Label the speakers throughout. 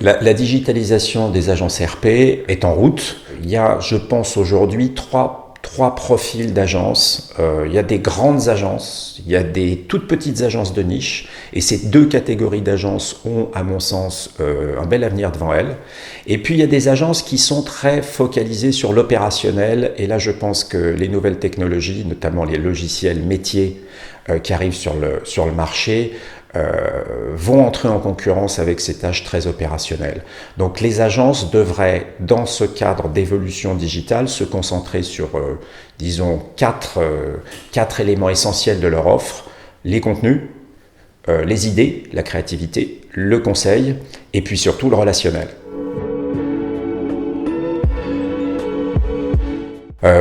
Speaker 1: La digitalisation des agences RP est en route. Il y a, je pense, aujourd'hui trois profils d'agences. Il y a des grandes agences, il y a des toutes petites agences de niche, et ces deux catégories d'agences ont, à mon sens, un bel avenir devant elles. Et puis il y a des agences qui sont très focalisées sur l'opérationnel, et là je pense que les nouvelles technologies, notamment les logiciels métiers qui arrivent sur le marché, vont entrer en concurrence avec ces tâches très opérationnelles. Donc les agences devraient, dans ce cadre d'évolution digitale, se concentrer sur, disons, quatre éléments essentiels de leur offre: les contenus, les idées, la créativité, le conseil, et puis surtout le relationnel.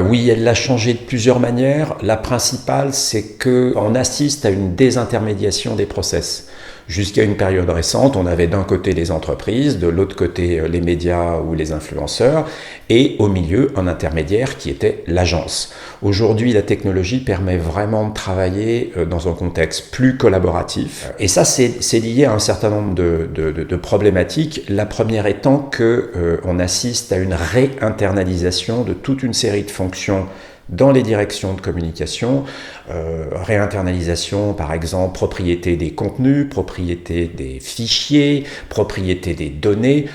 Speaker 1: Oui, elle l'a changé de plusieurs manières. La principale, c'est qu'on assiste à une désintermédiation des process. Jusqu'à une période récente, on avait d'un côté les entreprises, de l'autre côté les médias ou les influenceurs, et au milieu un intermédiaire qui était l'agence. Aujourd'hui, la technologie permet vraiment de travailler dans un contexte plus collaboratif. Et ça, c'est lié à un certain nombre de problématiques. La première étant qu'on assiste à une réinternalisation de toute une série de fonctions dans les directions de communication, réinternalisation par exemple, propriété des contenus, propriété des fichiers, propriété des données,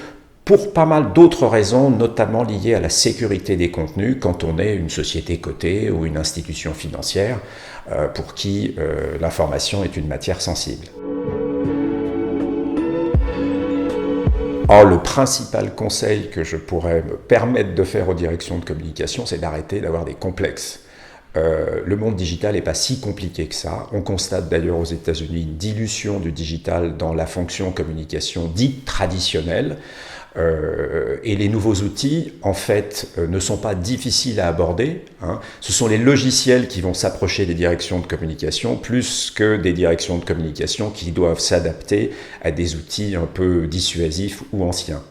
Speaker 1: pour pas mal d'autres raisons, notamment liées à la sécurité des contenus quand on est une société cotée ou une institution financière pour qui l'information est une matière sensible. Or, le principal conseil que je pourrais me permettre de faire aux directions de communication, c'est d'arrêter d'avoir des complexes. Le monde digital n'est pas si compliqué que ça. On constate d'ailleurs aux États-Unis une dilution du digital dans la fonction communication dite traditionnelle. Et les nouveaux outils, en fait, ne sont pas difficiles à aborder. Ce sont les logiciels qui vont s'approcher des directions de communication plus que des directions de communication qui doivent s'adapter à des outils un peu dissuasifs ou anciens.